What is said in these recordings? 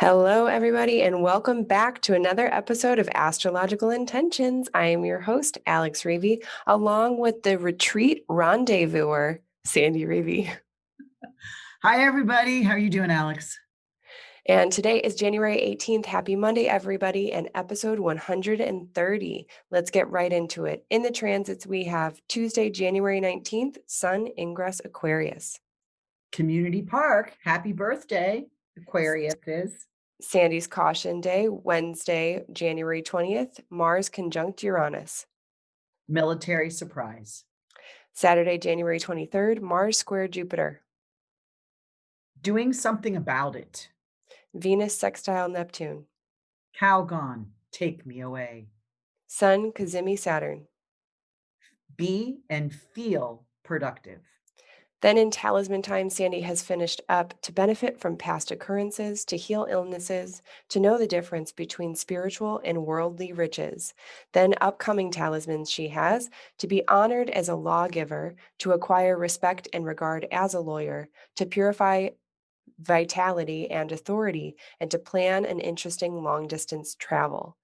Hello, everybody, and welcome back to another episode of Astrological Intentions. I am your host, Alex Reevy, along with the retreat rendezvouser, Sandy Reevy. Hi, everybody. How are you doing, Alex? And today is January 18th. Happy Monday, everybody, and episode 130. Let's get right into it. In the transits, we have Tuesday, January 19th, Sun, Ingress, Aquarius. Community Park. Happy birthday, Aquarius is. Sandy's Caution Day, Wednesday, January 20th, Mars conjunct Uranus. Military surprise. Saturday, January 23rd, Mars square Jupiter. Doing something about it. Venus sextile Neptune. Calgon, take me away. Sun cazimi Saturn. Be and feel productive. Then in Talisman time, Sandy has finished up to benefit from past occurrences, to heal illnesses, to know the difference between spiritual and worldly riches. Then upcoming talismans she has to be honored as a lawgiver, to acquire respect and regard as a lawyer, to purify vitality and authority, and to plan an interesting long distance travel.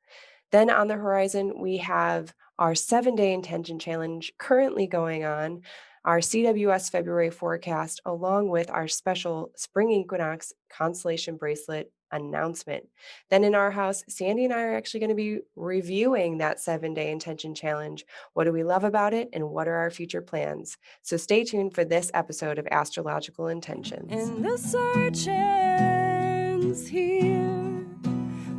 Then on the horizon, we have our 7-day intention challenge currently going on, our CWS February forecast, along with our special spring equinox constellation bracelet announcement. Then in our house, Sandy and I are actually going to be reviewing that 7-day intention challenge. What do we love about it, and what are our future plans? So stay tuned for this episode of Astrological Intentions. And the search ends here,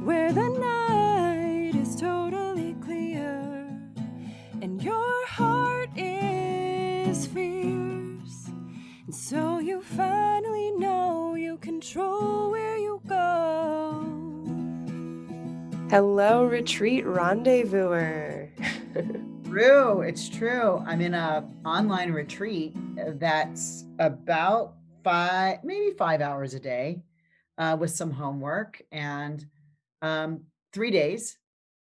where the night is totally clear, and your heart is fierce, and so you finally know you control where you go. Hello, retreat rendezvouser. True, it's true. I'm in a online retreat that's about maybe 5 hours a day with some homework and 3 days.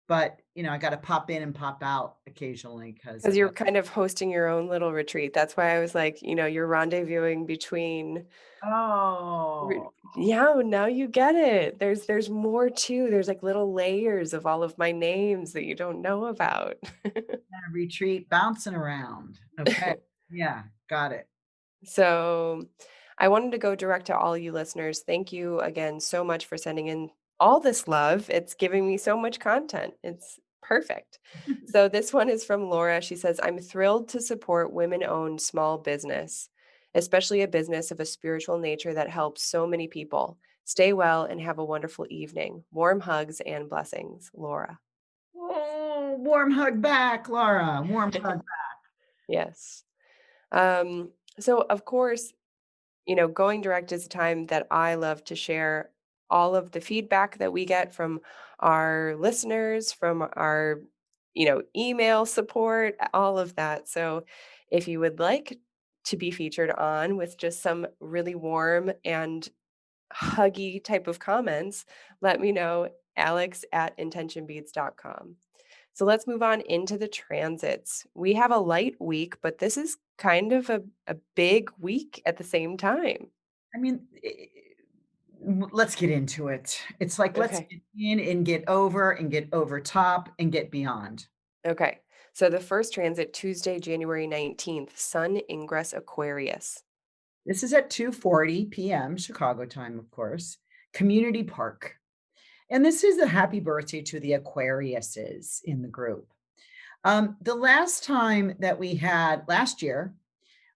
But, I got to pop in and pop out occasionally because Because you're kind of hosting your own little retreat. That's why I was like, you're rendezvousing between Oh, yeah, now you get it. There's more too. There's like little layers of all of my names that you don't know about. a retreat bouncing around. Okay. Yeah, got it. So I wanted to go direct to all you listeners. Thank you again so much for sending in all this love. It's giving me so much content. It's perfect. So this one is from Laura. She says, I'm thrilled to support women owned small business, especially a business of a spiritual nature that helps so many people. Stay well and have a wonderful evening. Warm hugs and blessings, Laura. Oh, warm hug back, Laura. Warm hug. Yes. So of course, going direct is a time that I love to share all of the feedback that we get from our listeners, from our, email support, all of that. So if you would like to be featured on with just some really warm and huggy type of comments, let me know, alex@intentionbeads.com. So let's move on into the transits. We have a light week, but this is kind of a big week at the same time. I mean, let's get into it. It's like, let's Okay. get in and get over top and get beyond. Okay. So the first transit, Tuesday, January 19th, Sun ingress Aquarius. This is at 2:40 p.m. Chicago time, of course. Community Park. And this is a happy birthday to the Aquariuses in the group. The last time that last year,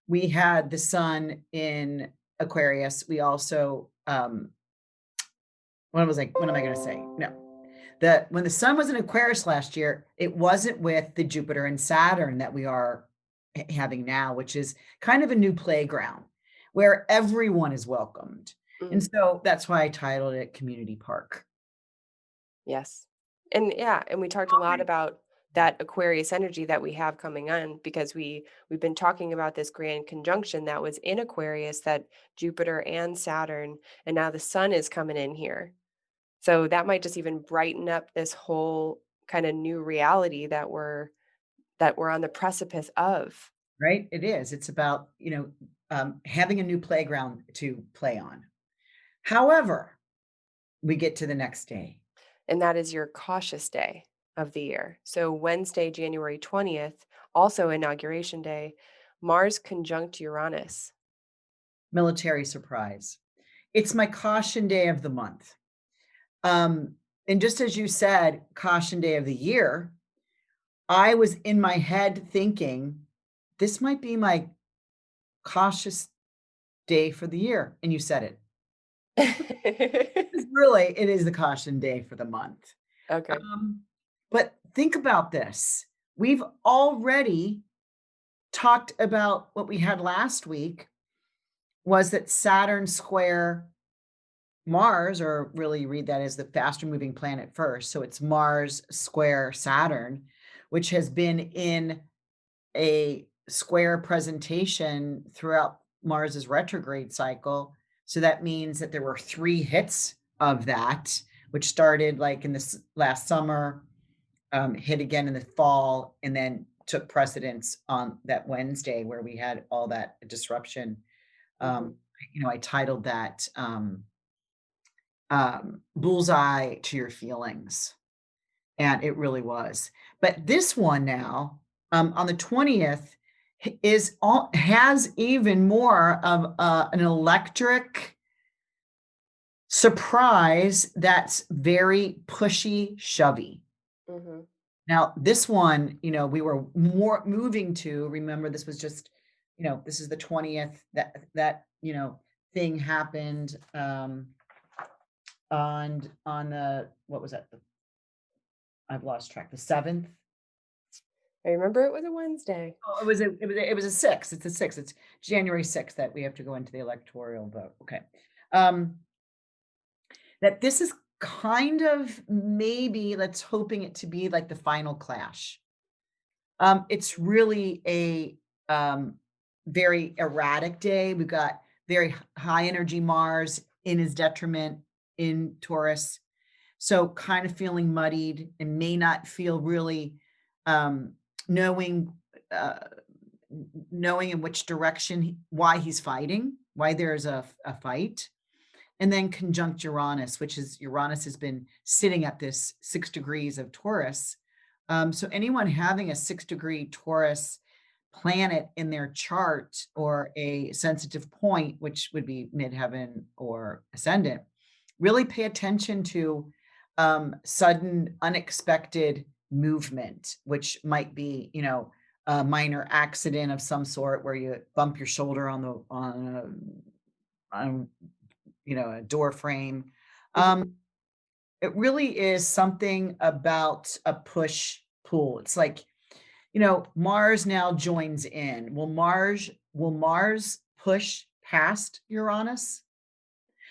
we had the sun in Aquarius. We also, what am I going to say? No, when the sun was in Aquarius last year, it wasn't with the Jupiter and Saturn that we are having now, which is kind of a new playground where everyone is welcomed. And Mhm. so that's why I titled it Community Park. Yes. And yeah, and we talked a lot about that Aquarius energy that we have coming on because we've been talking about this grand conjunction that was in Aquarius, that Jupiter and Saturn, and now the sun is coming in here. So that might just even brighten up this whole kind of new reality that we're on the precipice of. Right? It is. It's about, having a new playground to play on. However, we get to the next day. And that is your cautious day of the year. So Wednesday, January 20th, also inauguration day, Mars conjunct Uranus. Military surprise. It's my caution day of the month. And just as you said, caution day of the year, I was in my head thinking, this might be my cautious day for the year. And you said it. It's really, it is the caution day for the month. Okay. But think about this. We've already talked about what we had last week was that Saturn square Mars, or really you read that as the faster moving planet first. So it's Mars square Saturn, which has been in a square presentation throughout Mars's retrograde cycle. So that means that there were 3 hits of that, which started like in this last summer, hit again in the fall, and then took precedence on that Wednesday where we had all that disruption. Mhm. I titled that bullseye to your feelings. And it really was. But this one now, on the 20th, has even more of an electric surprise that's very pushy, shovey. Mhm. Now, this one, we were more moving to, remember, this was just, this is the 20th that thing happened on the, what was that? I've lost track. The 7th. I remember it was a Wednesday. Oh, it was a 6. It's a 6. It's January 6th that we have to go into the electoral vote. Okay. That this is kind of maybe, let's hoping it to be like the final clash. It's really a very erratic day. We've got very high energy Mars in his detriment in Taurus. So kind of feeling muddied and may not feel really knowing uh, knowing in which direction, why he's fighting, why there's a fight. And then conjunct Uranus, which is Uranus has been sitting at this 6 degrees of Taurus. So anyone having a 6-degree Taurus planet in their chart or a sensitive point, which would be midheaven or ascendant, really pay attention to sudden, unexpected movement, which might be, a minor accident of some sort where you bump your shoulder on a door frame. Mhm. It really is something about a push pull. It's like, Mars now joins in. Will Mars push past Uranus?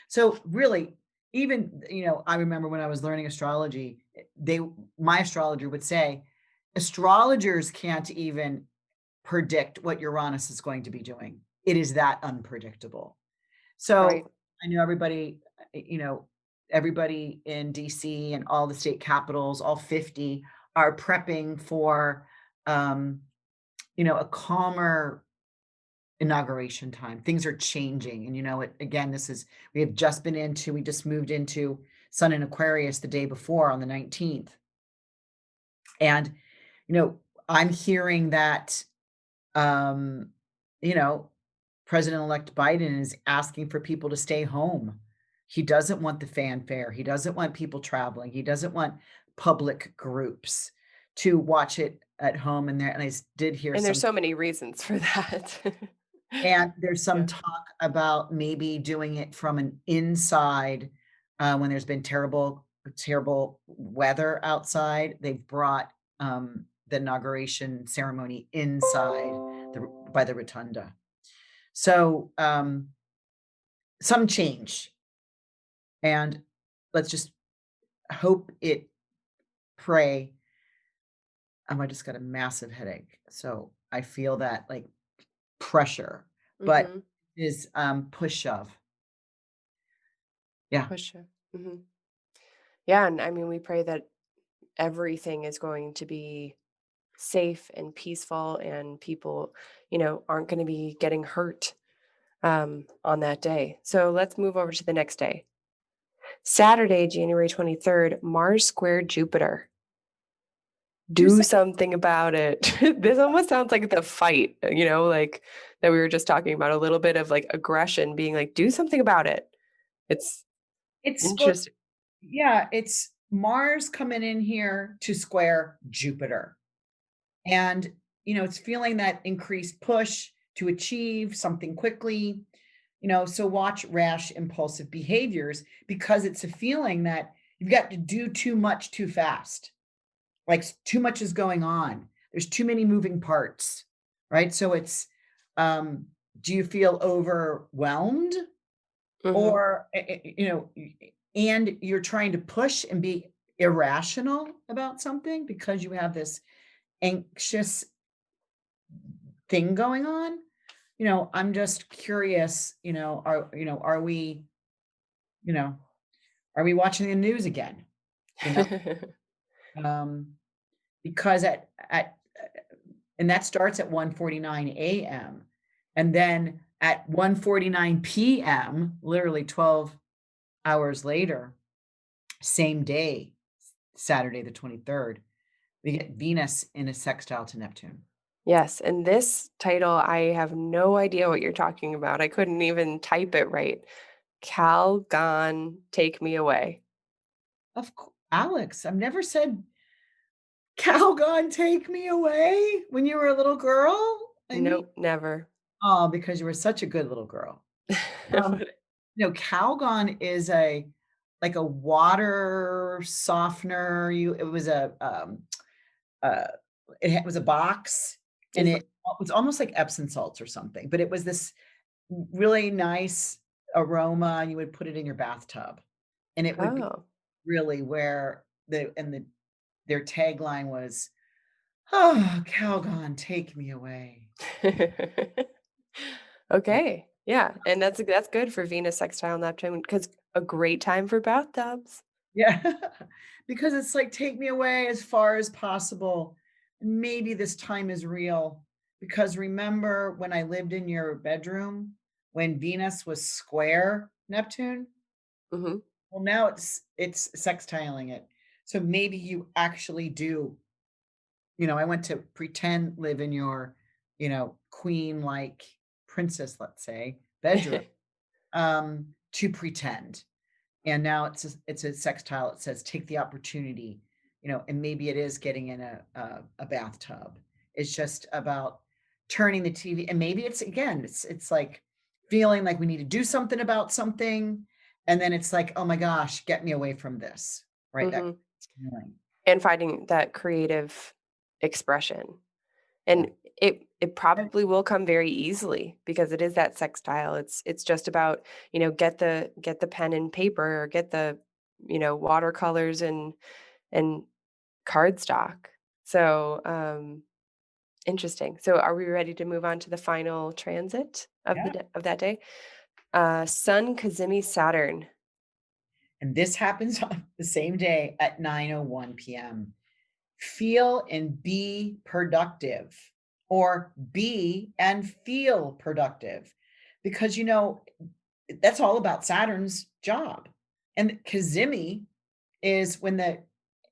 So really, even, I remember when I was learning astrology, my astrologer would say, astrologers can't even predict what Uranus is going to be doing. It is that unpredictable. Right. So I know everybody in DC and all the state capitals, all 50, are prepping for, a calmer inauguration time. Things are changing. And again, we just moved into Sun in Aquarius the day before on the 19th. And, I'm hearing that, um, you know, President-elect Biden is asking for people to stay home. He doesn't want the fanfare. He doesn't want people traveling. He doesn't want public groups to watch it at home. And I did hear And there's some, so many reasons for that. and there's some Yeah. talk about maybe doing it from an inside when there's been terrible, terrible weather outside. They've brought the inauguration ceremony inside by the rotunda. So some change, and let's just hope pray. I just got a massive headache, so I feel that like pressure, but Mhm. is push shove. Yeah. For sure. Mhm. Yeah, and I mean, we pray that everything is going to be safe and peaceful and people, aren't gonna be getting hurt, on that day. So let's move over to the next day. Saturday, January 23rd, Mars squared Jupiter. Do Do some, something about it. This almost sounds like the fight, like that we were just talking about, a little bit of like aggression being like, do something about it. It's it's well, interesting. yeah, it's Mars coming in here to square Jupiter. And, it's feeling that increased push to achieve something quickly, so watch rash, impulsive behaviors because it's a feeling that you've got to do too much too fast. Like too much is going on. There's too many moving parts, right? So it's, um, do you feel overwhelmed Mhm. or, and you're trying to push and be irrational about something because you have this anxious thing going on? I'm just curious, are we, you know, are we watching the news again? You know, um, because and that starts at 1:49 a.m. And then at 1:49 p.m., literally 12 hours later, same day, Saturday the 23rd, we get Venus in a sextile to Neptune. Yes, and this title, I have no idea what you're talking about. I couldn't even type it right. Calgon, take me away. Alex, I've never said Calgon, take me away when you were a little girl. I mean, Nope, never. oh, because you were such a good little girl. Um, Calgon is like a water softener. It was uh, was a box, and Mhm. it was almost like Epsom salts or something, but it was this really nice aroma. You would put it in your bathtub, and it would be Oh. really where their tagline was, "Oh, Calgon, take me away." Okay, yeah, and that's good for Venus sextile Neptune because a great time for bathtubs. Yeah, because it's like, take me away as far as possible. Maybe this time is real. Because remember when I lived in your bedroom when Venus was square Neptune? Mhm. Well, now it's sextiling it. So maybe you actually do. I went to pretend live in your, queen like princess, let's say, bedroom, to pretend. And now it's a sextile. It says, "Take the opportunity," and maybe it is getting in a bathtub. It's just about turning the TV, and maybe it's again, it's like feeling like we need to do something about something, and then it's like, "Oh my gosh, get me away from this," right? That Mhm. feeling. And finding that creative expression. Yeah. And it probably will come very easily because it is that sextile. It's just about, get the pen and paper or get the, watercolors and cardstock. So, interesting. So are we ready to move on to the final transit of Yeah. of that day? Sun cazimi Saturn. And this happens on the same day at 9:01 p.m. Feel and be productive, or be and feel productive, because that's all about Saturn's job. And cazimi is when the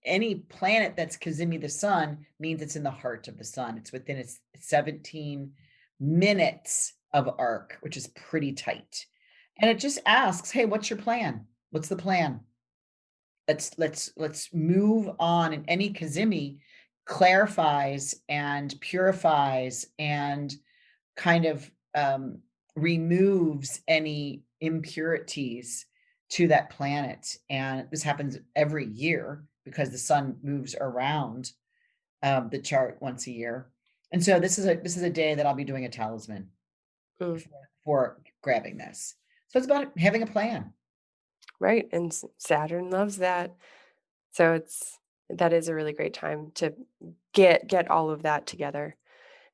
any planet that's cazimi the sun means it's in the heart of the sun. It's within its 17 minutes of arc, which is pretty tight. And it just asks, hey, what's your plan? What's the plan? Let's move on. And any cazimi clarifies and purifies and kind of removes any impurities to that planet. And this happens every year because the sun moves around the chart once a year. And so this is a day that I'll be doing a talisman Mm, for grabbing this. So it's about having a plan. right. And Saturn loves that. So that is a really great time to get all of that together.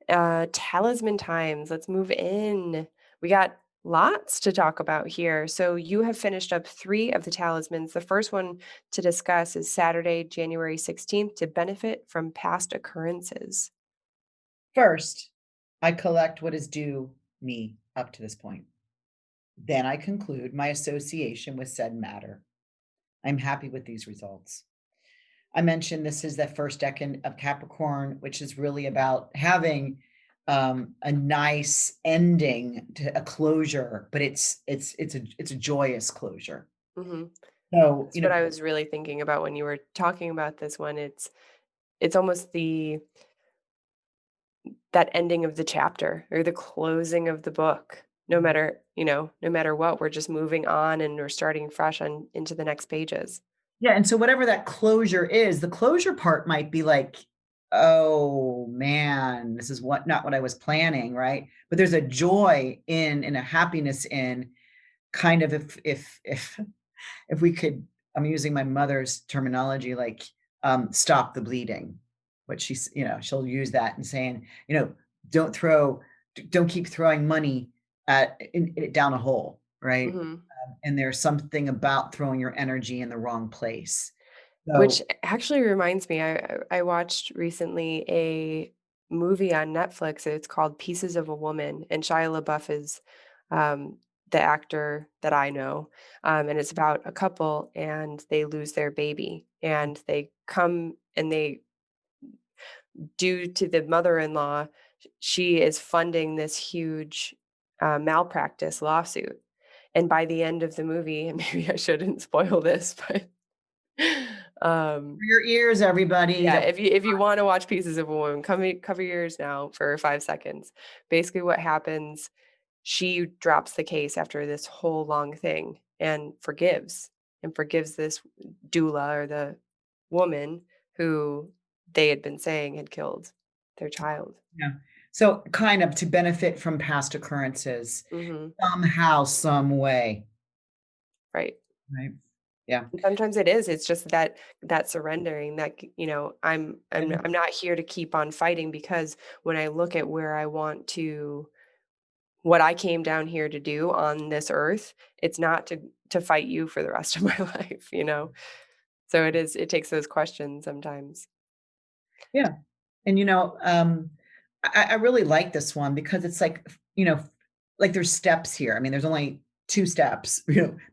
Talisman times. Let's move in. We got lots to talk about here. So you have finished up three of the talismans. The first one to discuss is Saturday, January 16th, to benefit from past occurrences. First, I collect what is due me up to this point. Then I conclude my association with said matter. I'm happy with these results. I mentioned this is the first decan of Capricorn, which is really about having a nice ending to a closure, but it's a joyous closure. Hmm. So, That's what I was really thinking about when you were talking about this one. It's almost that ending of the chapter or the closing of the book. No matter, no matter what, we're just moving on and we're starting fresh on into the next pages. yeah, and so whatever that closure is, the closure part might be like, oh man, this is not what I was planning, right? But there's a joy in and a happiness in kind of if we could, I'm using my mother's terminology, like stop the bleeding. What she's, she'll use that and saying, don't throw, don't keep throwing money down a hole, right? Mhm. And there's something about throwing your energy in the wrong place. Which So actually reminds me, I watched recently a movie on Netflix. It's called Pieces of a Woman, and Shia LaBeouf is um, the actor that I know. And it's about a couple, and they lose their baby, and they come and they, due to the mother-in-law, she is funding this huge malpractice lawsuit. And by the end of the movie, and maybe I shouldn't spoil this, but um, for your ears, everybody, yeah, if you wanna watch Pieces of a Woman, cover your ears now for 5 seconds. Basically what happens, she drops the case after this whole long thing and forgives this doula or the woman who they had been saying had killed their child. yeah. So kind of to benefit from past occurrences Mhm, somehow, some way, right. right? Yeah. And sometimes it is, it's just that surrendering that, I'm And I'm not here to keep on fighting because when I look at where I want to what I came down here to do on this earth, it's not to fight you for the rest of my life. So it takes those questions sometimes. yeah. And I really like this one because it's like, like there's steps here. I mean, there's only two steps,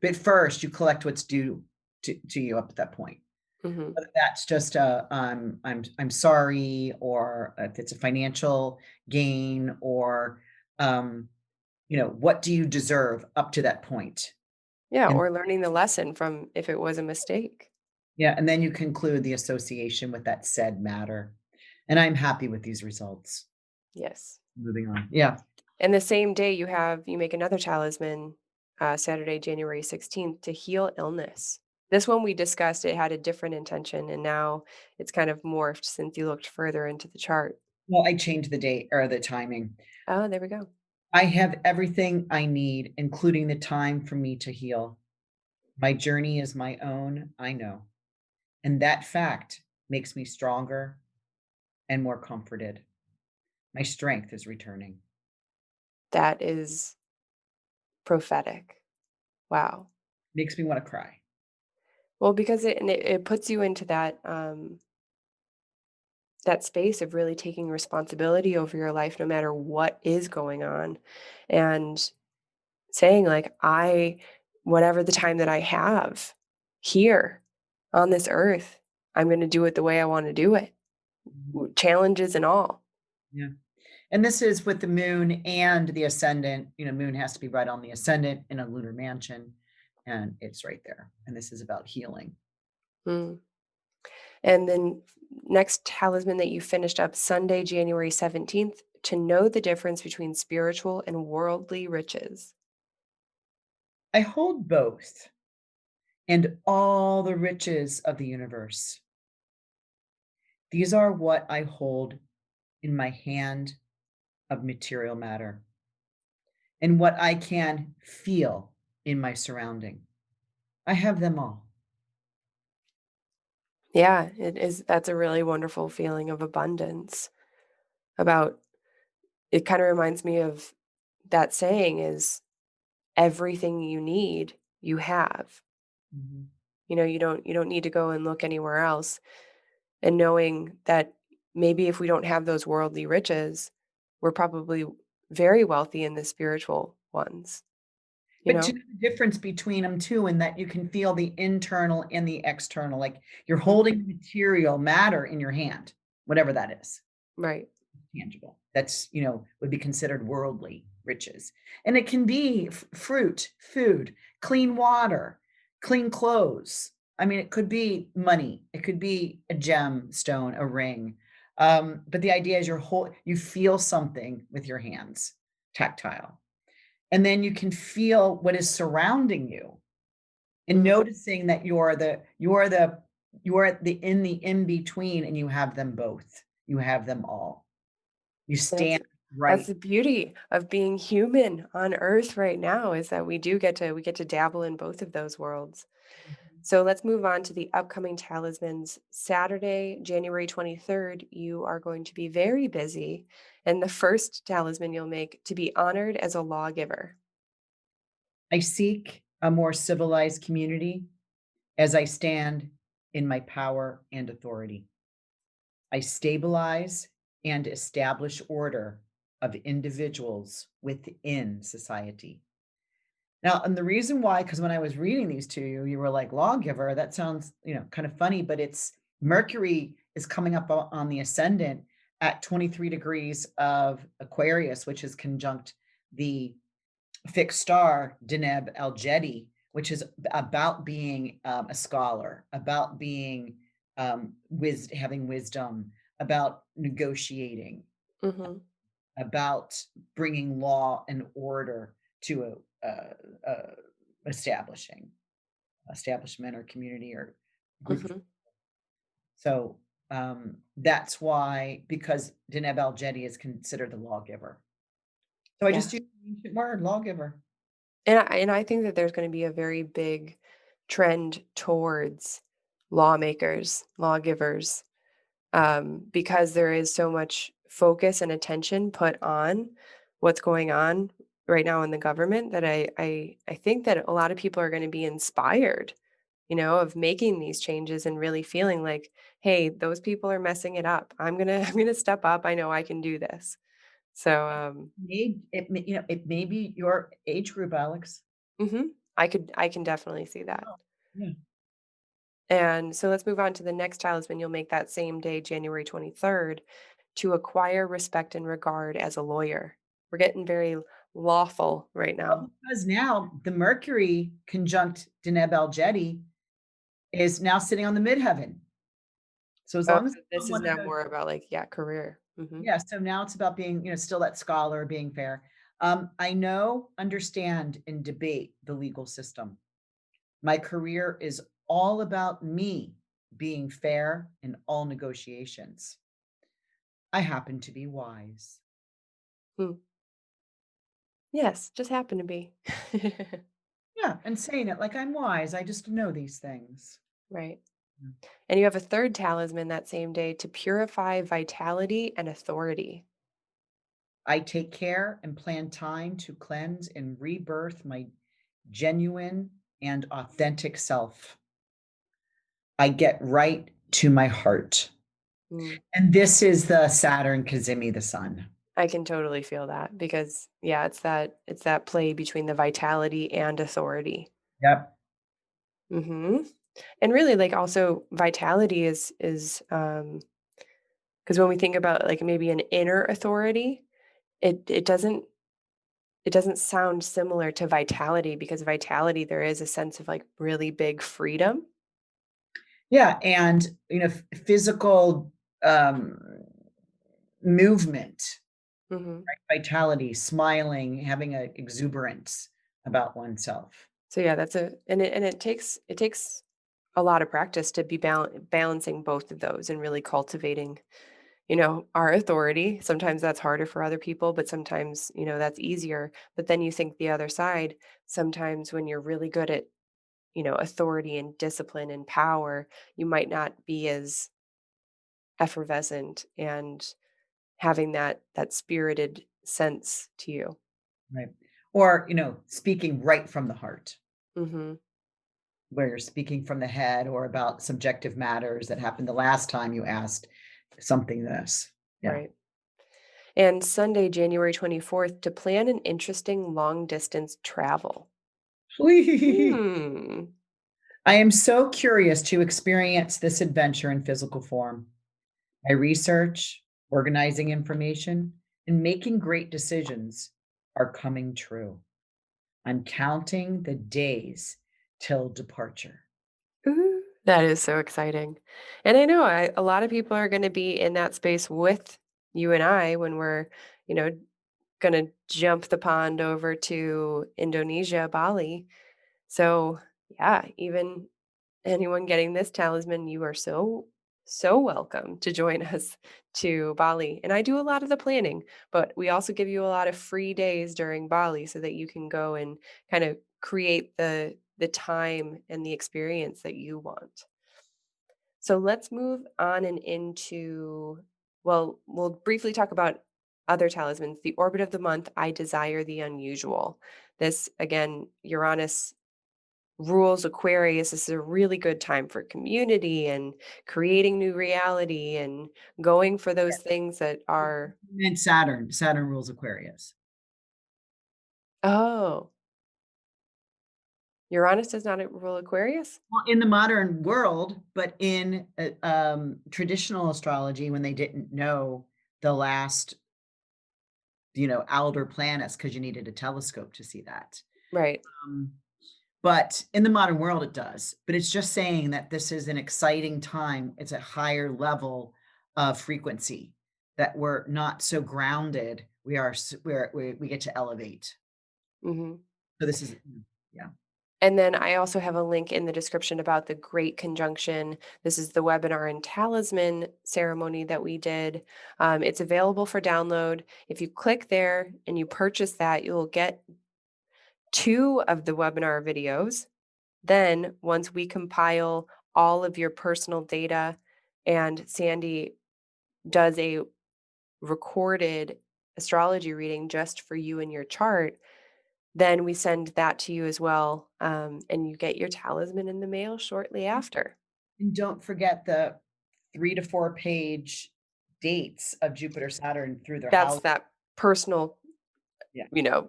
but first you collect what's due to you up at that point. Mhm. Whether that's just I'm sorry, or if it's a financial gain, or what do you deserve up to that point? Yeah, And or learning the lesson from if it was a mistake. yeah, and then you conclude the association with that said matter. And I'm happy with these results. Yes. Moving on. Yeah. And the same day you make another talisman, Saturday, January 16th, to heal illness. This one we discussed, it had a different intention, and now it's kind of morphed since you looked further into the chart. Well, I changed the date or the timing. Oh, there we go. I have everything I need, including the time for me to heal. My journey is my own, I know. And that fact makes me stronger and more comforted. My strength is returning. That is prophetic. Wow. Makes me want to cry. Well, because it puts you into that space of really taking responsibility over your life no matter what is going on, and saying like, "I whatever the time that I have here on this earth, I'm gonna do it the way I wanna do it, Mhm. challenges and all." Yeah. And this is with the moon and the ascendant. Moon has to be right on the ascendant in a lunar mansion, and it's right there. And this is about healing. Mm. And then next talisman that you finished up Sunday, January 17th, to know the difference between spiritual and worldly riches. I hold both and all the riches of the universe. These are what I hold in my hand of material matter and what I can feel in my surrounding. I have them all. Yeah, it is that's a really wonderful feeling of abundance. About it kind of reminds me of that saying is everything you need, you have. Mhm. You don't need to go and look anywhere else. And knowing that maybe if we don't have those worldly riches, we're probably very wealthy in the spiritual ones. you But to know? know the difference between them too, and that you can feel the internal and the external, like you're Mhm. holding material matter in your hand, whatever that is, Right. tangible. That's, would be considered worldly riches. And it can be fruit, food, clean water, clean clothes. I mean, it could be money, it could be a gem, stone, a ring. But the idea is you feel something with your hands, tactile. And then you can feel what is surrounding you and Mm, noticing that you are the in between, and you have them both. You have them all. You and that's stand that's right. the beauty of being human on Earth right now is that we get to dabble in both of those worlds. So let's move on to the upcoming talismans. Saturday, January 23rd, you are going to be very busy. And the first talisman you'll make to be honored as a lawgiver. I seek a more civilized community as I stand in my power and authority. I stabilize and establish order of individuals within society. Now, and the reason why, because when I was reading these to you, you were like, lawgiver, that sounds, kind of funny, but it's Mercury is coming up on the ascendant at 23 degrees of Aquarius, which is conjunct the fixed star Deneb Al-Jedi, which is about being a scholar, about being having wisdom, about negotiating, Hmm. about bringing law and order to a establishing establishment or community or group of. Hmm. So that's why, because Deneb Al-Jedi is considered the lawgiver. So I just Yes. use the ancient word, lawgiver. And I think that there's going to be a very big trend towards lawmakers, lawgivers, because there is so much focus and attention put on what's going on right now in the government that I think that a lot of people are going to be inspired, of making these changes and really feeling like, hey, those people are messing it up. I'm gonna step up. I know I can do this. So It may be your age group, Alex. I can definitely see that. Oh, yeah. And so let's move on to the next talisman you'll make that same day, January 23rd, to acquire respect and regard as a lawyer. We're getting very lawful right now. Well, because now the Mercury conjunct Deneb Al-Jedi is now sitting on the midheaven. So as Oh, long as so it's this on is one of now those, more about like, yeah, career. yeah, so now it's about being, still that scholar, being fair. I know, understand, and debate the legal system. My career is all about me being fair in all negotiations. I happen to be wise. Hmm. Yes, just happened to be. Yeah, and saying it like I'm wise. I just know these things. Right. Mm. And you have a third talisman that same day to purify vitality and authority. I take care and plan time to cleanse and rebirth my genuine and authentic self. I get right to my heart. Mm, And this is the Saturn cazimi, the sun. I can totally feel that because yeah, it's that play between the vitality and authority. Yep. Hmm. And really, like also vitality is because when we think about like maybe an inner authority, it doesn't sound similar to vitality because vitality there is a sense of like really big freedom. Yeah. And, physical um, movement, Hmm. vitality, smiling, having a exuberance about oneself. So yeah, that's a and it takes a lot of practice to be balancing both of those and really cultivating, our authority. Sometimes that's harder for other people, but sometimes, that's easier. But then you think the other side, sometimes when you're really good at, authority and discipline and power, you might not be as effervescent and having that spirited sense to you. Right. Or, speaking right from the heart, Mhm. where you're speaking from the head or about subjective matters that happened the last time you asked something this. Yeah. Right. And Sunday, January 24th, to plan an interesting long distance travel. Hmm. I am so curious to experience this adventure in physical form. My research, organizing information, and making great decisions are coming true. I'm counting the days till departure. Ooh, that is so exciting. And I know a lot of people are going to be in that space with you and I when we're, you know, going to jump the pond over to Indonesia, Bali. So, yeah, even anyone getting this talisman, you are so welcome to join us to Bali. And I do a lot of the planning, but we also give you a lot of free days during Bali so that you can go and kind of create the time and the experience that you want. So let's move on and into, well, we'll briefly talk about other talismans. The orbit of the month, I desire the unusual. This again, Uranus rules Aquarius. This is a really good time for community and creating new reality and going for those things that are, And Saturn. Saturn rules Aquarius. oh, Uranus does not rule Aquarius? Well, in the modern world, but in traditional astrology, when they didn't know the last, outer planets, because you needed a telescope to see that. Right. Um, but in the modern world, it does. But it's just saying that this is an exciting time. It's a higher level of frequency that we're not so grounded. We are, we get to elevate. Hmm. So this is, yeah. And then I also have a link in the description about the Great Conjunction. This is the webinar and talisman ceremony that we did. It's available for download. If you click there and you purchase that, you'll get two of the webinar videos. Then, once we compile all of your personal data and Sandy does a recorded astrology reading just for you and your chart, then we send that to you as well. And you get your talisman in the mail shortly after. And don't forget the 3 to 4 page dates of Jupiter, Saturn through their That's house. that personal, Yeah. you know,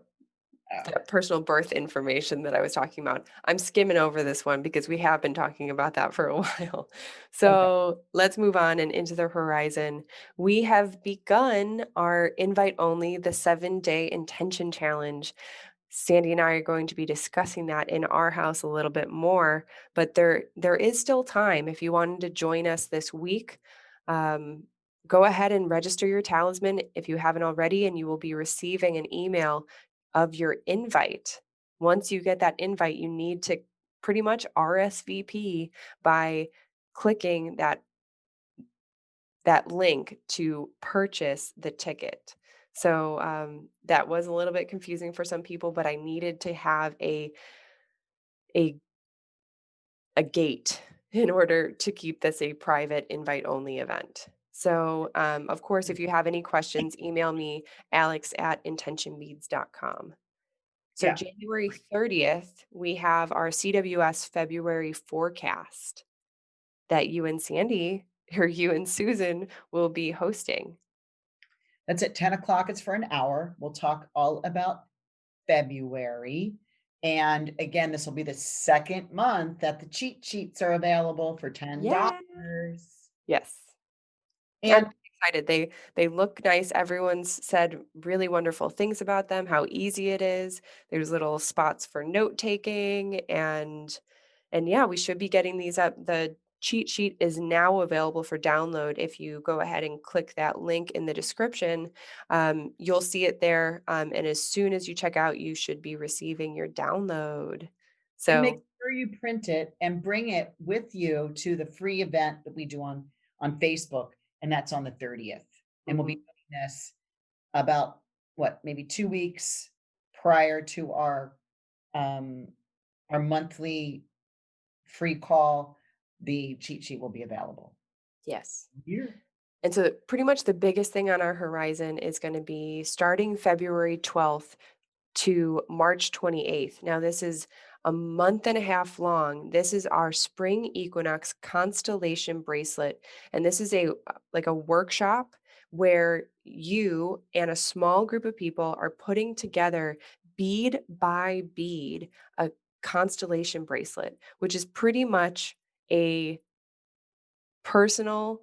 Oh, that personal birth information that I was talking about. I'm skimming over this one because we have been talking about that for a while. okay. So let's move on and into the horizon. We have begun our invite only, the 7-day intention challenge. Sandy and I are going to be discussing that in our house a little bit more, but there is still time if you wanted to join us this week. Um, Go ahead and register your talisman if you haven't already, and you will be receiving an email of your invite. Once you get that invite, you need to pretty much RSVP by clicking that link to purchase the ticket. So that was a little bit confusing for some people, but I needed to have a a gate in order to keep this a private invite only event. So of course, if you have any questions, email me alex@intentionbeads.com. So Yeah. January 30th, we have our CWS February forecast that you and Sandy or you and Susan will be hosting. That's at 10 o'clock. It's for an hour. We'll talk all about February. And again, this will be the second month that the cheat sheets are available for Yeah. $10. Yes. I'm And excited. They look nice. Everyone's said really wonderful things about them, how easy it is. There's little spots for note taking and yeah, we should be getting these up. The cheat sheet is now available for download. If you go ahead and click that link in the description, you'll see it there. And as soon as you check out, you should be receiving your download. and make So, sure you print it and bring it with you to the free event that we do on Facebook, and that's on the 30th. And we'll be mhm, doing this about what, maybe 2 weeks prior to um our monthly free call. The cheat sheet will be available. yes. Here. And so, pretty much the biggest thing on our horizon is going to be starting February 12th to March 28th. Now, this is a month and a half long. This is our spring equinox constellation bracelet. And this is like a workshop where you and a small group of people are putting together bead by bead a constellation bracelet, which is pretty much a personal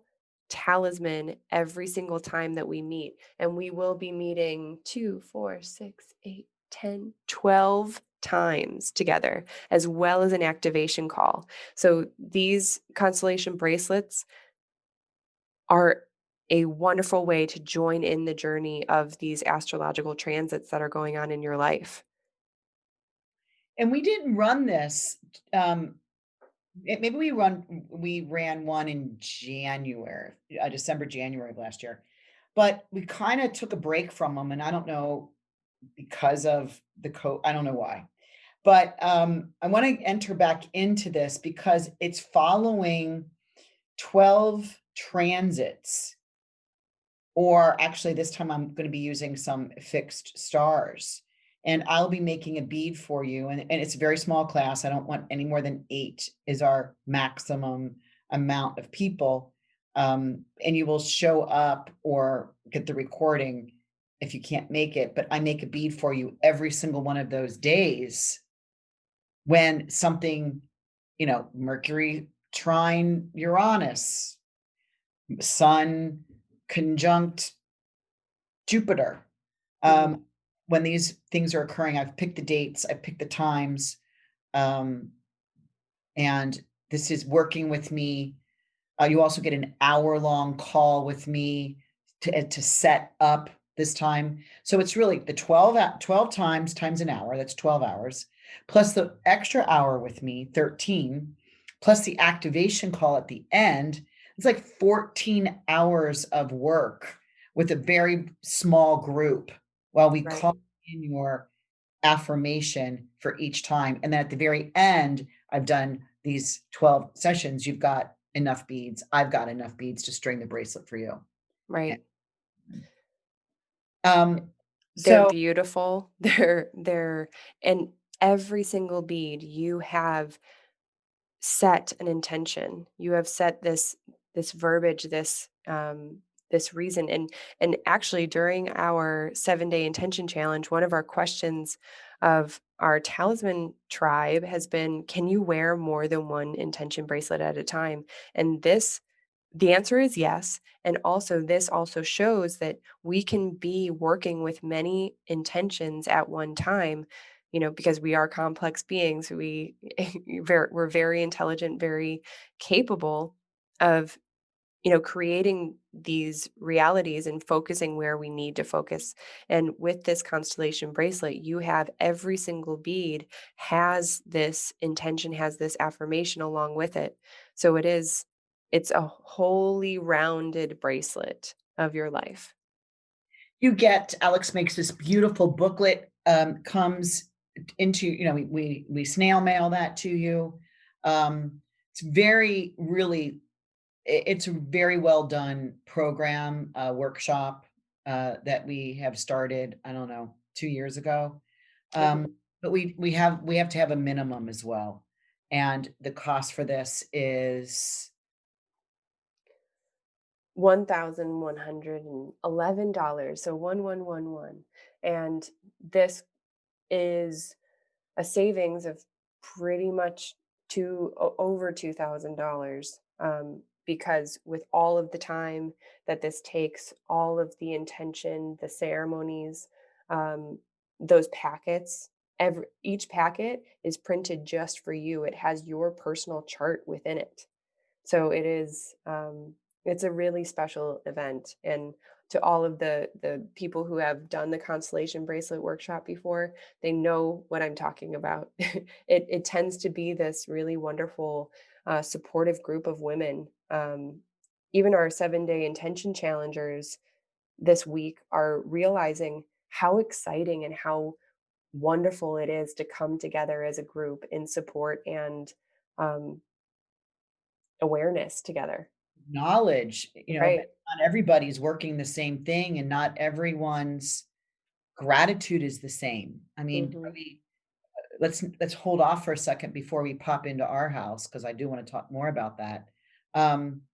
talisman every single time that we meet. And we will be meeting 2, 4, 6, 8, 10, 12 times together, as well as an activation call. So these constellation bracelets are a wonderful way to join in the journey of these astrological transits that are going on in your life. And we didn't run this, maybe we ran one in January, December, January of last year, but we kinda took a break from them, and I don't know because of I don't know why. But, I wanna enter back into this because it's following 12 transits, or actually this time I'm gonna be using some fixed stars, and I'll be making a bead for you, and it's a very small class. I don't want any more than 8 is our maximum amount of people, and you will show up or get the recording if you can't make it, but I make a bead for you every single one of those days when something, Mercury trine Uranus, Sun conjunct Jupiter. Mhm. When these things are occurring, I've picked the dates, I've picked the times, um, and this is working with me. You also get an hour-long call with me to set up this time. So it's really the 12 times an hour, that's 12 hours, plus the extra hour with me, 13, plus the activation call at the end. It's like 14 hours of work with a very small group while we Right, call in your affirmation for each time. And then at the very end, I've done these 12 sessions. You've got enough beads. I've got enough beads to string the bracelet for you. right. Um, They're so beautiful. They're and every single bead you have set an intention. You have set this verbiage, this reason. And actually during our 7-day intention challenge, one of our questions of our talisman tribe has been, can you wear more than one intention bracelet at a time? And this the answer is yes. And also, this also shows that we can be working with many intentions at one time, because we are complex beings. We're very intelligent, very capable of, creating these realities and focusing where we need to focus. And with this constellation bracelet, you have every single bead has this intention, has this affirmation along with it. So it's a wholly rounded bracelet of your life. Alex makes this beautiful booklet, comes into, we snail mail that to you. It's very, really, it's a very well done program, workshop, that we have started, I don't know, 2 years ago. Mhm. But we have to have a minimum as well. And the cost for this is $1,111, so 1111. And this is a savings of pretty much over $2,000, because with all of the time that this takes, all of the intention, the ceremonies, um, those packets, each packet is printed just for you. It has your personal chart within it. So it's a really special event. And to all of the people who have done the constellation bracelet workshop before, they know what I'm talking about. It tends to be this really wonderful, supportive group of women. Even our 7-day intention challengers this week are realizing how exciting and how wonderful it is to come together as a group in support and um, awareness together. knowledge, but Right. not everybody's working the same thing and not everyone's gratitude is the same. I mean, Mhm. let's hold off for a second before we pop into our house because I do want to talk more about that. Um,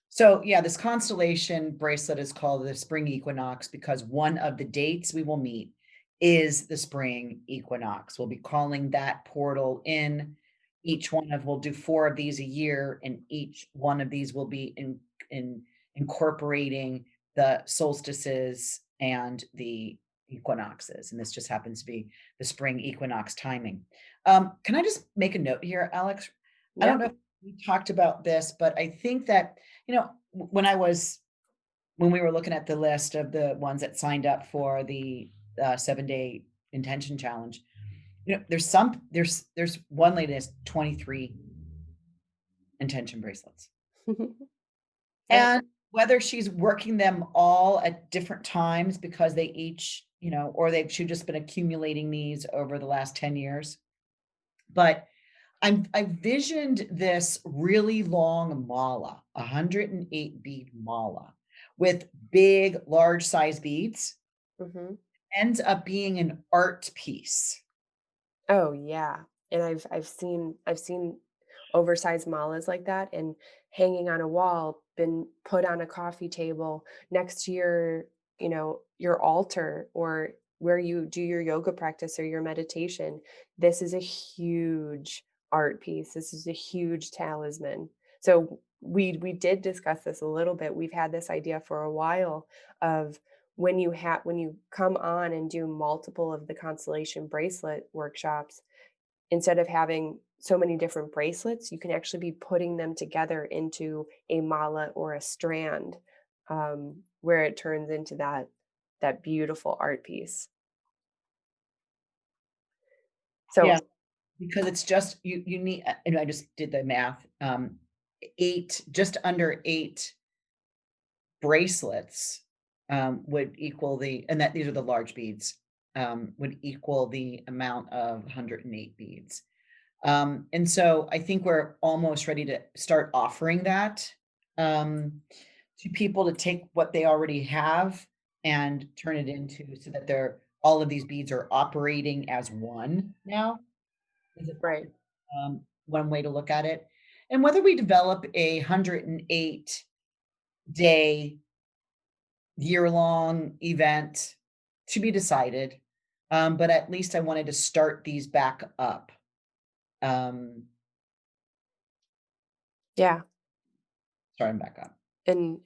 so yeah, this constellation bracelet is called the spring equinox because one of the dates we will meet is the spring equinox. We'll be calling that portal in. We'll do 4 of these a year, and each one of these will be in incorporating the solstices and the equinoxes. And this just happens to be the spring equinox timing. Can I just make a note here, Alex? I don't Yeah. know if we talked about this, but I think that, when we were looking at the list of the ones that signed up for the 7-day intention challenge, there's one lady that's 23 intention bracelets. That And whether she's working them all at different times because they each, or she've just been accumulating these over the last 10 years. But I visioned this really long mala, 108 bead mala with big, large size beads, mhm. ends up being an art piece. Oh, yeah, and I've seen oversized malas like that and hanging on a wall, been put on a coffee table next to your altar or where you do your yoga practice or your meditation. This is a huge art piece. This is a huge talisman. So we did discuss this a little bit. We've had this idea for a while of when you come on and do multiple of the constellation bracelet workshops, instead of having so many different bracelets, you can actually be putting them together into a mala or a strand, where it turns into that beautiful art piece. So Yeah, because it's just you need, and I just did the math. 8, just under 8 bracelets would equal and that these are the large beads, would equal the amount of 108 beads. And so I think we're almost ready to start offering that to people to take what they already have and turn it into so that all of these beads are operating as one now. Is it right. one way to look at it? And whether we develop a 108-day year-long event to be decided, but at least I wanted to start these back up. Um, Yeah. Starting back up. And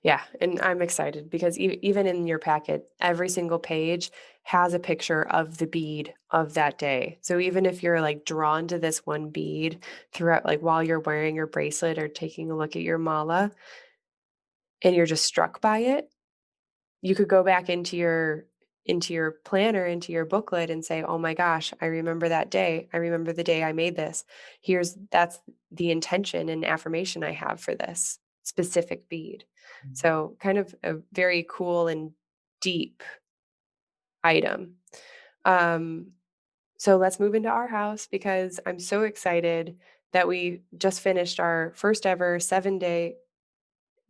yeah, and I'm excited because even in your packet, every single page has a picture of the bead of that day. So even if you're like drawn to this one bead throughout, like while you're wearing your bracelet or taking a look at your mala, and you're just struck by it, you could go back into your planner, into your booklet and say, "Oh my gosh, I remember that day. I remember the day I made this. That's the intention and affirmation I have for this specific bead." So, kind of a very cool and deep item. Um, so let's move into our house because I'm so excited that we just finished our first ever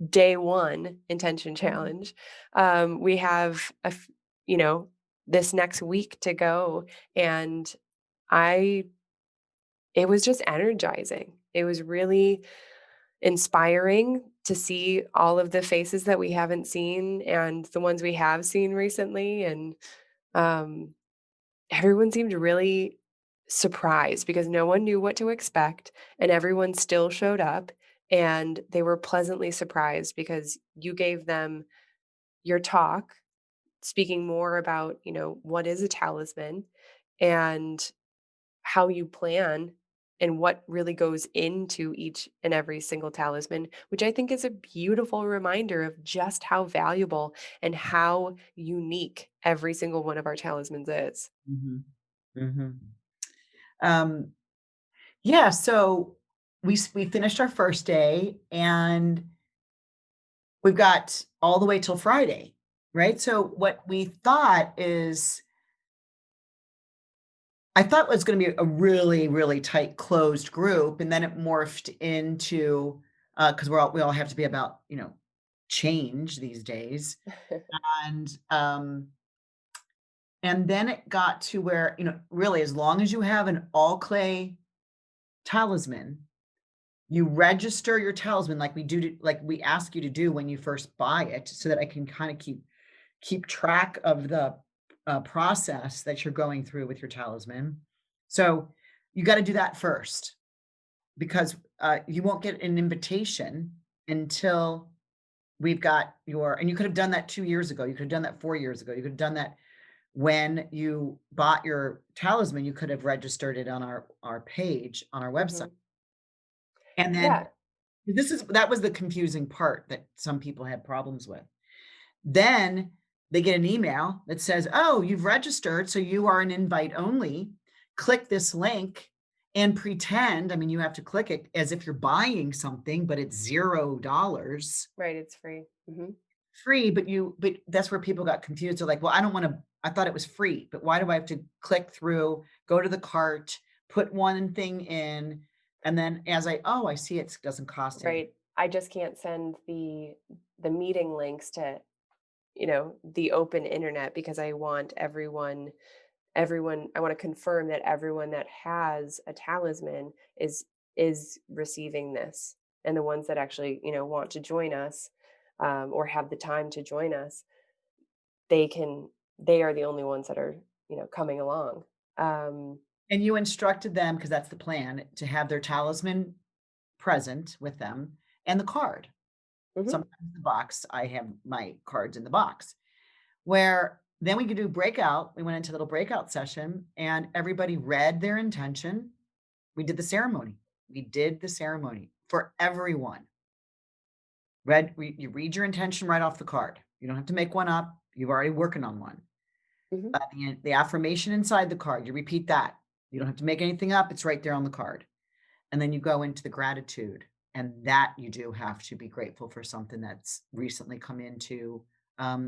day 1 intention Mhm. challenge. We have you know, this next week to go, and I it was just energizing. It was really inspiring to see all of the faces that we haven't seen and the ones we have seen recently, and, um, everyone seemed really surprised because no one knew what to expect, and everyone still showed up, and they were pleasantly surprised because you gave them your talk, speaking more about, what is a talisman and how you plan and what really goes into each and every single talisman, which I think is a beautiful reminder of just how valuable and how unique every single one of our talismans is. Mhm. Mhm. Um, yeah, so we finished our first day and we've got all the way till Friday, right? So what we thought is I thought it was gonna be a really, really tight closed group, and then it morphed into, because we all have to be about, change these days. And, and then it got to where, really, as long as you have an all clay talisman, you register your talisman like we ask you to do when you first buy it, so that I can kind of keep track of the process that you're going through with your talisman. So you got to do that first, because you won't get an invitation until we've got your, and you could have done that 2 years ago. You could have done that 4 years ago. You could have done that when you bought your talisman. You could have registered it on our page on our website. And then Yeah. that was the confusing part that some people had problems with. Then they get an email that says, oh, you've registered, so you are an invite only. Click this link and pretend, I mean, you have to click it as if you're buying something, but it's $0. Right. It's free. Free, but that's where people got confused. They're like, well, I thought it was free, but why do I have to click through, go to the cart, put one thing in, and then I see it doesn't cost anything. Right. I just can't send the meeting links to, the open internet, because I want everyone, I want to confirm that everyone that has a talisman is receiving this, and the ones that actually, want to join us, or have the time to join us, they are the only ones that are, coming along. And you instructed them, because that's the plan, to have their talisman present with them and the card. Mhm. Sometimes the box, I have my cards in the box, where then we could do breakout. We went into a little breakout session and everybody read their intention. We did the ceremony. For everyone. You read your intention right off the card. You don't have to make one up. You're already working on one. Mhm. The affirmation inside the card, you repeat that. You don't have to make anything up. It's right there on the card. And then you go into the gratitude, and that you do have to be grateful for something that's recently come into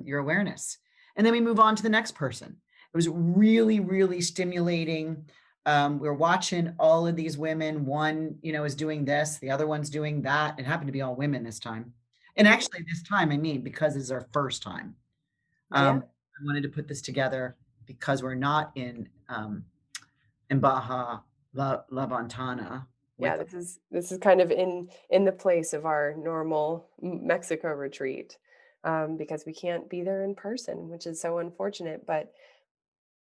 your awareness. And then we move on to the next person. It was really, really stimulating. We're watching all of these women. One, is doing this, the other one's doing that. It happened to be all women this time. And actually this time, because it's our first time, Yeah. I wanted to put this together because we're not in Baja La Ventana. Yeah, this is kind of in the place of our normal Mexico retreat, because we can't be there in person, which is so unfortunate. But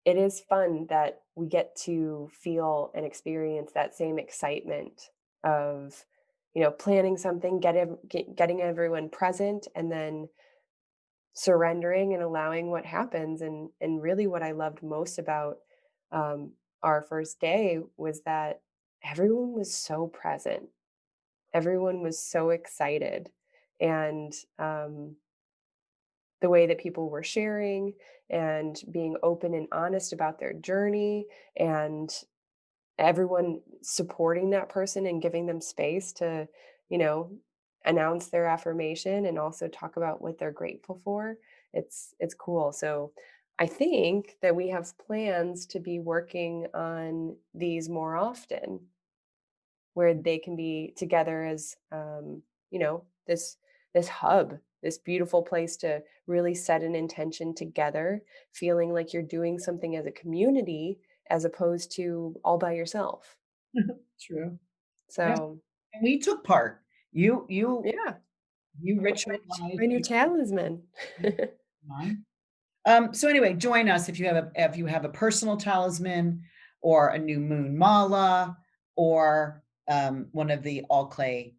it is fun that we get to feel and experience that same excitement of, planning something, getting everyone present, and then surrendering and allowing what happens. And really, what I loved most about um, our first day was that everyone was so present. Everyone was so excited, and the way that people were sharing and being open and honest about their journey, and everyone supporting that person and giving them space to, you know, announce their affirmation and also talk about what they're grateful for. It's cool. So I think that we have plans to be working on these more often, where they can be together as, this hub, this beautiful place to really set an intention together, feeling like you're doing something as a community as opposed to all by yourself. True. Yes. So And we took part. You yeah, ritualized my new talisman. mine. So anyway, join us if you have a personal talisman or a new moon mala or one of the all clay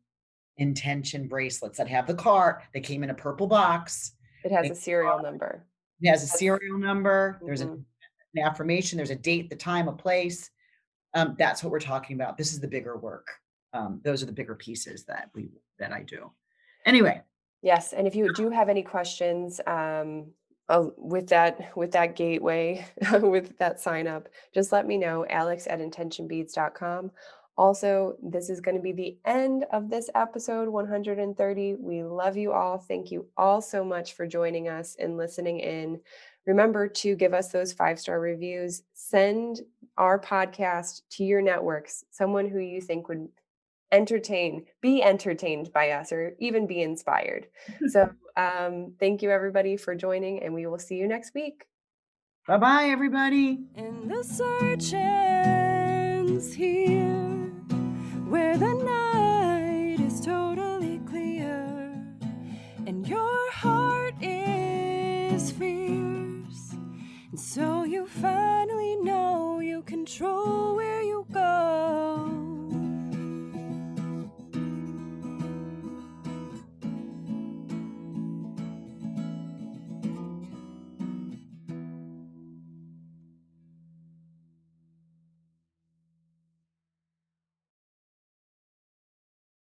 intention bracelets that have the card. They came in a purple box. It has a serial number. It has a That's serial number. There's mhm. an affirmation. There's a date, the time, a place. That's what we're talking about. This is the bigger work. Those are the bigger pieces that I do. Anyway, Yes, and if you do have any questions, with that gateway, with that sign up, just let me know, alex@intentionbeads.com. Also, this is going to be the end of this episode 130. We love you all. Thank you all so much for joining us and listening in. Remember to give us those 5-star reviews. Send our podcast to your networks, someone who you think would be entertained by us, or even be inspired. So, thank you everybody for joining, and we will see you next week. bye-bye, everybody. And the search ends here, where the night